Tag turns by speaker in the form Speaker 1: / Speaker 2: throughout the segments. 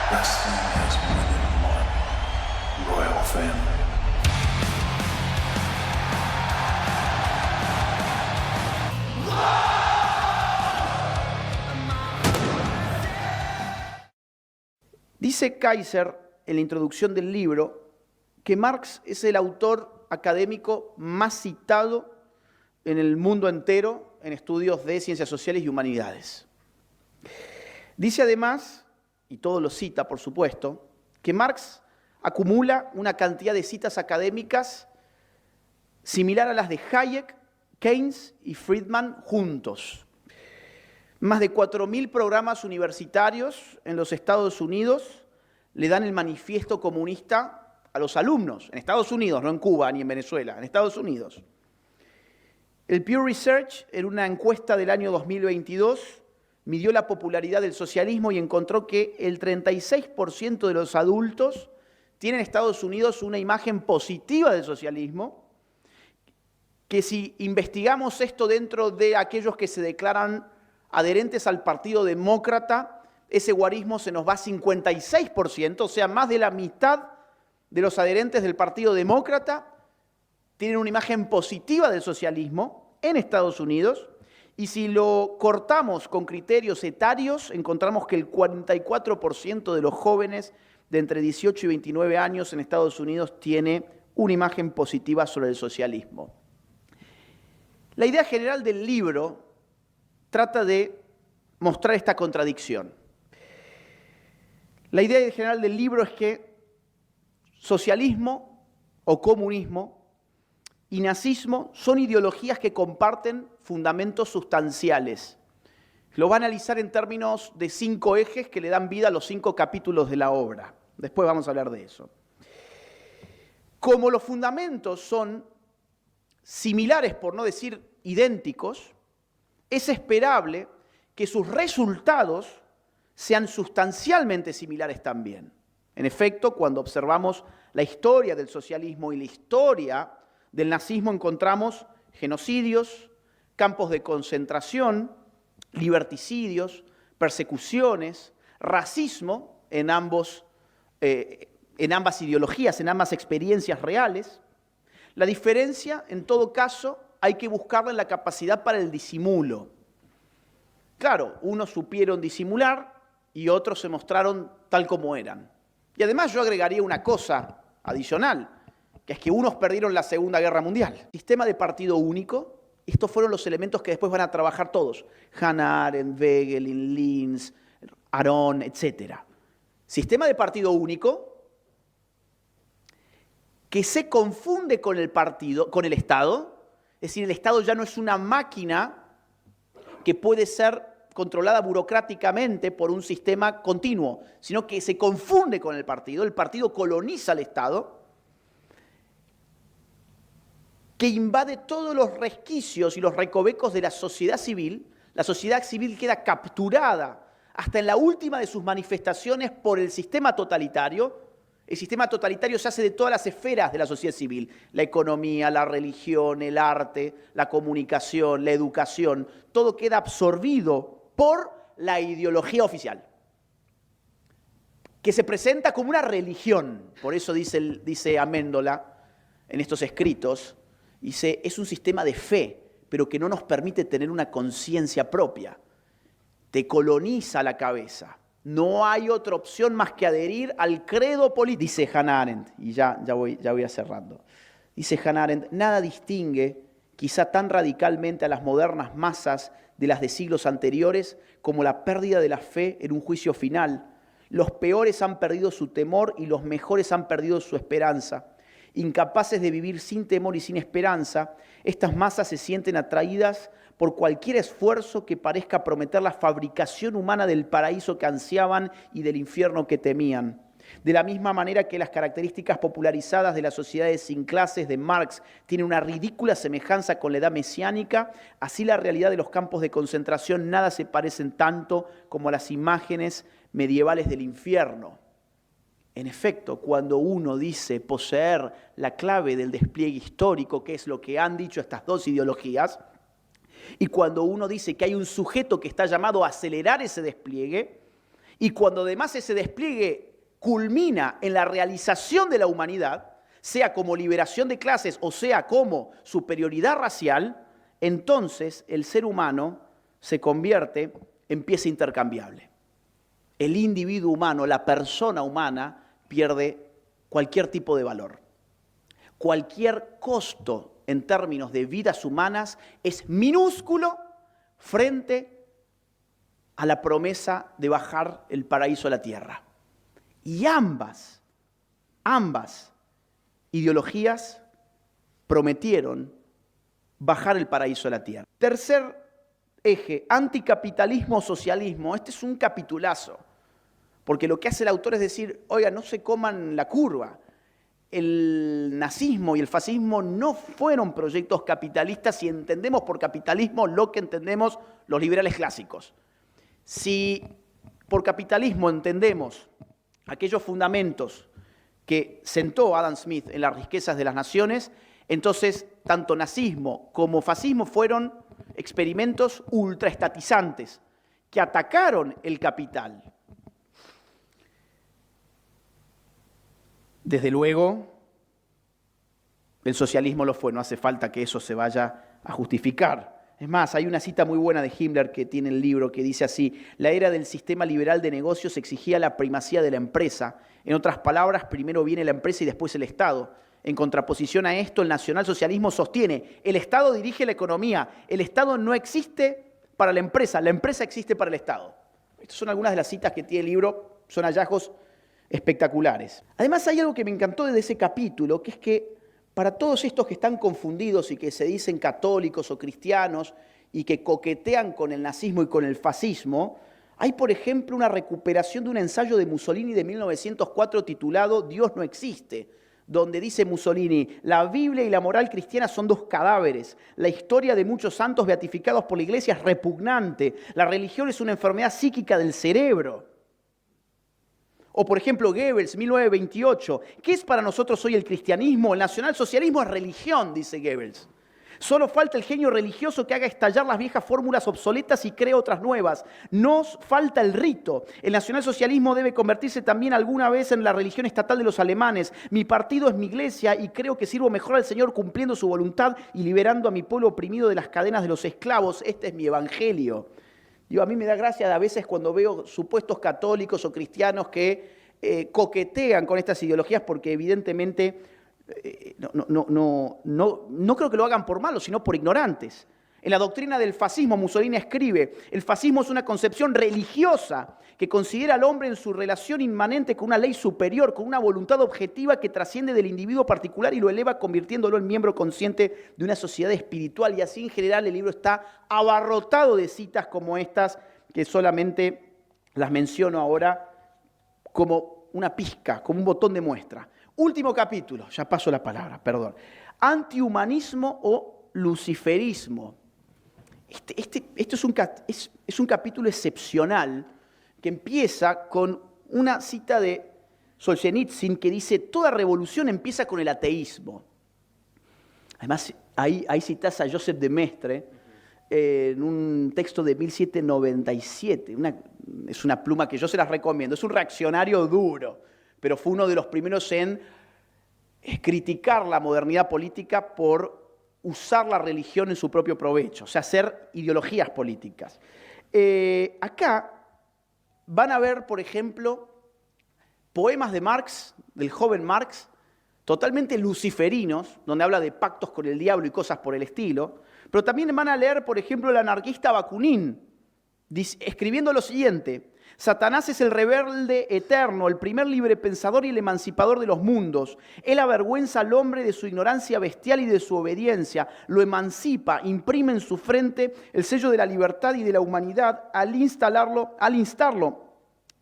Speaker 1: Wrestling has more than one royal family.
Speaker 2: Dice Kaiser en la introducción del libro que Marx es el autor académico más citado en el mundo entero en estudios de ciencias sociales y humanidades. Dice además, y todo lo cita por supuesto, que Marx acumula una cantidad de citas académicas similar a las de Hayek, Keynes y Friedman juntos. Más de 4.000 programas universitarios en los Estados Unidos le dan el manifiesto comunista a los alumnos, en Estados Unidos, no en Cuba ni en Venezuela, en Estados Unidos. El Pew Research, en una encuesta del año 2022, midió la popularidad del socialismo y encontró que el 36% de los adultos tienen en Estados Unidos una imagen positiva del socialismo, que si investigamos esto dentro de aquellos que se declaran adherentes al Partido Demócrata, ese guarismo se nos va a 56%, o sea, más de la mitad de los adherentes del Partido Demócrata tienen una imagen positiva del socialismo en Estados Unidos, y si lo cortamos con criterios etarios, encontramos que el 44% de los jóvenes de entre 18 y 29 años en Estados Unidos tiene una imagen positiva sobre el socialismo. La idea general del libro trata de mostrar esta contradicción. La idea general del libro es que socialismo o comunismo y nazismo son ideologías que comparten fundamentos sustanciales. Lo va a analizar en términos de 5 ejes que le dan vida a los 5 capítulos de la obra. Después vamos a hablar de eso. Como los fundamentos son similares, por no decir idénticos, es esperable que sus resultados sean sustancialmente similares también. En efecto, cuando observamos la historia del socialismo y la historia del nazismo, encontramos genocidios, campos de concentración, liberticidios, persecuciones, racismo en ambas ideologías, en ambas experiencias reales. La diferencia, en todo caso, hay que buscarla en la capacidad para el disimulo. Claro, unos supieron disimular y otros se mostraron tal como eran. Y además yo agregaría una cosa adicional, que es que unos perdieron la Segunda Guerra Mundial. Sistema de partido único, estos fueron los elementos que después van a trabajar todos. Hannah Arendt, Voegelin, Linz, Aron, etc. Sistema de partido único que se confunde con el partido, con el Estado. Es decir, el Estado ya no es una máquina que puede ser controlada burocráticamente por un sistema continuo, sino que se confunde con el partido coloniza al Estado, que invade todos los resquicios y los recovecos de la sociedad civil queda capturada hasta en la última de sus manifestaciones por el sistema totalitario. El sistema totalitario se hace de todas las esferas de la sociedad civil, la economía, la religión, el arte, la comunicación, la educación, todo queda absorbido por la ideología oficial, que se presenta como una religión. Por eso dice Amendola en estos escritos, dice, es un sistema de fe, pero que no nos permite tener una conciencia propia. Te coloniza la cabeza. No hay otra opción más que adherir al credo político. Dice Hannah Arendt, y ya voy cerrando. Dice Hannah Arendt, nada distingue quizá tan radicalmente a las modernas masas de las de siglos anteriores como la pérdida de la fe en un juicio final. Los peores han perdido su temor y los mejores han perdido su esperanza. Incapaces de vivir sin temor y sin esperanza, estas masas se sienten atraídas por cualquier esfuerzo que parezca prometer la fabricación humana del paraíso que ansiaban y del infierno que temían. De la misma manera que las características popularizadas de las sociedades sin clases de Marx tienen una ridícula semejanza con la edad mesiánica, así la realidad de los campos de concentración nada se parecen tanto como a las imágenes medievales del infierno. En efecto, cuando uno dice poseer la clave del despliegue histórico, que es lo que han dicho estas dos ideologías, y cuando uno dice que hay un sujeto que está llamado a acelerar ese despliegue, Y cuando además ese despliegue culmina en la realización de la humanidad, sea como liberación de clases o sea como superioridad racial, entonces el ser humano se convierte en pieza intercambiable. El individuo humano, la persona humana, pierde cualquier tipo de valor. Cualquier costo en términos de vidas humanas es minúsculo frente a la promesa de bajar el paraíso a la tierra. Y ambas ideologías prometieron bajar el paraíso a la tierra. Tercer eje, anticapitalismo-socialismo. Este es un capitulazo, porque lo que hace el autor es decir, oiga, no se coman la curva. El nazismo y el fascismo no fueron proyectos capitalistas si entendemos por capitalismo lo que entendemos los liberales clásicos. Si por capitalismo entendemos aquellos fundamentos que sentó Adam Smith en las riquezas de las naciones, entonces tanto nazismo como fascismo fueron experimentos ultraestatizantes que atacaron el capital. Desde luego, el socialismo lo fue, no hace falta que eso se vaya a justificar. Es más, hay una cita muy buena de Himmler que tiene el libro que dice así: la era del sistema liberal de negocios exigía la primacía de la empresa. En otras palabras, primero viene la empresa y después el Estado. En contraposición a esto, el nacionalsocialismo sostiene: el Estado dirige la economía, el Estado no existe para la empresa existe para el Estado. Estas son algunas de las citas que tiene el libro, son hallazgos espectaculares. Además, hay algo que me encantó de ese capítulo, que es que para todos estos que están confundidos y que se dicen católicos o cristianos y que coquetean con el nazismo y con el fascismo, hay, por ejemplo, una recuperación de un ensayo de Mussolini de 1904 titulado Dios no existe, donde dice Mussolini: la Biblia y la moral cristiana son dos cadáveres, la historia de muchos santos beatificados por la Iglesia es repugnante, la religión es una enfermedad psíquica del cerebro. O por ejemplo Goebbels, 1928, ¿qué es para nosotros hoy el cristianismo? El nacionalsocialismo es religión, dice Goebbels. Solo falta el genio religioso que haga estallar las viejas fórmulas obsoletas y cree otras nuevas. Nos falta el rito. El nacionalsocialismo debe convertirse también alguna vez en la religión estatal de los alemanes. Mi partido es mi iglesia y creo que sirvo mejor al Señor cumpliendo su voluntad y liberando a mi pueblo oprimido de las cadenas de los esclavos. Este es mi evangelio. Digo, a mí me da gracia a veces cuando veo supuestos católicos o cristianos que coquetean con estas ideologías porque evidentemente no creo que lo hagan por malos, sino por ignorantes. En la doctrina del fascismo, Mussolini escribe: el fascismo es una concepción religiosa que considera al hombre en su relación inmanente con una ley superior, con una voluntad objetiva que trasciende del individuo particular y lo eleva convirtiéndolo en miembro consciente de una sociedad espiritual. Y así en general el libro está abarrotado de citas como estas, que solamente las menciono ahora como una pizca, como un botón de muestra. Último capítulo, ya paso la palabra, perdón. Antihumanismo o luciferismo. Este es un capítulo excepcional que empieza con una cita de Solzhenitsyn que dice: toda revolución empieza con el ateísmo. Además, ahí citas a Joseph de Maistre en un texto de 1797. Es una pluma que yo se las recomiendo. Es un reaccionario duro, pero fue uno de los primeros en criticar la modernidad política por usar la religión en su propio provecho, o sea, hacer ideologías políticas. Acá van a ver, por ejemplo, poemas de Marx, del joven Marx, totalmente luciferinos, donde habla de pactos con el diablo y cosas por el estilo, pero también van a leer, por ejemplo, el anarquista Bakunin, escribiendo lo siguiente: Satanás es el rebelde eterno, el primer libre pensador y el emancipador de los mundos. Él avergüenza al hombre de su ignorancia bestial y de su obediencia, lo emancipa, imprime en su frente el sello de la libertad y de la humanidad al instarlo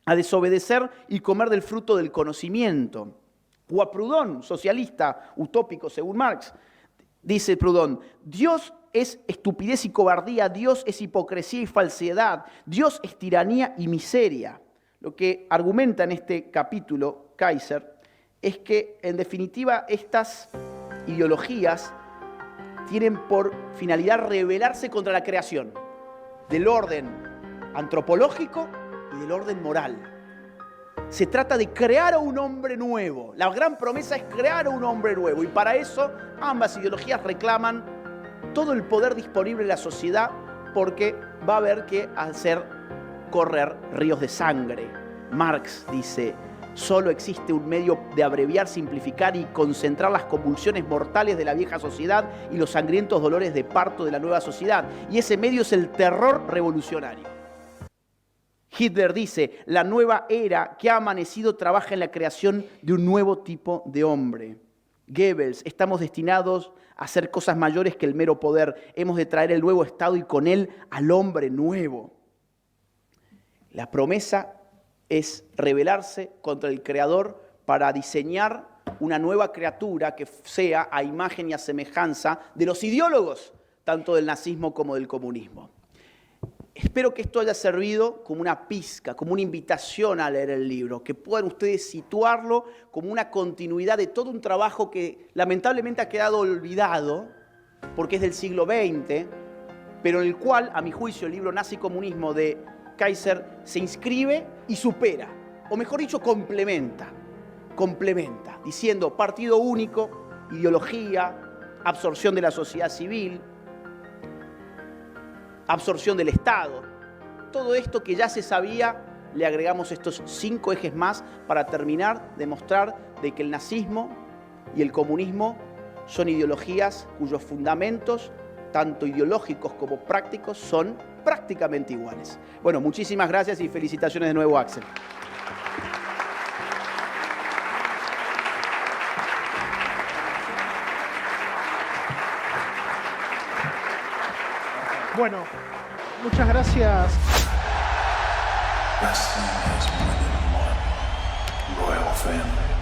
Speaker 2: a desobedecer y comer del fruto del conocimiento. O a Proudhon, socialista utópico según Marx, dice Proudhon: Dios es estupidez y cobardía, Dios es hipocresía y falsedad, Dios es tiranía y miseria. Lo que argumenta en este capítulo Kaiser es que, en definitiva, estas ideologías tienen por finalidad rebelarse contra la creación del orden antropológico y del orden moral. Se trata de crear a un hombre nuevo. La gran promesa es crear a un hombre nuevo. Y para eso ambas ideologías reclaman todo el poder disponible en la sociedad, porque va a haber que hacer correr ríos de sangre. Marx dice: solo existe un medio de abreviar, simplificar y concentrar las convulsiones mortales de la vieja sociedad y los sangrientos dolores de parto de la nueva sociedad. Y ese medio es el terror revolucionario. Hitler dice: la nueva era que ha amanecido trabaja en la creación de un nuevo tipo de hombre. Goebbels: estamos destinados a hacer cosas mayores que el mero poder. Hemos de traer el nuevo Estado y con él al hombre nuevo. La promesa es rebelarse contra el Creador para diseñar una nueva criatura que sea a imagen y a semejanza de los ideólogos, tanto del nazismo como del comunismo. Espero que esto haya servido como una pizca, como una invitación a leer el libro, que puedan ustedes situarlo como una continuidad de todo un trabajo que lamentablemente ha quedado olvidado, porque es del siglo XX, pero en el cual, a mi juicio, el libro Nazi Comunismo de Kaiser se inscribe y supera, o mejor dicho, complementa, diciendo partido único, ideología, absorción de la sociedad civil, absorción del Estado. Todo esto que ya se sabía, le agregamos estos 5 ejes más para terminar de mostrar de que el nazismo y el comunismo son ideologías cuyos fundamentos, tanto ideológicos como prácticos, son prácticamente iguales. Bueno, muchísimas gracias y felicitaciones de nuevo, Axel.
Speaker 3: Bueno, muchas gracias.
Speaker 1: Wrestling has more than one royal family.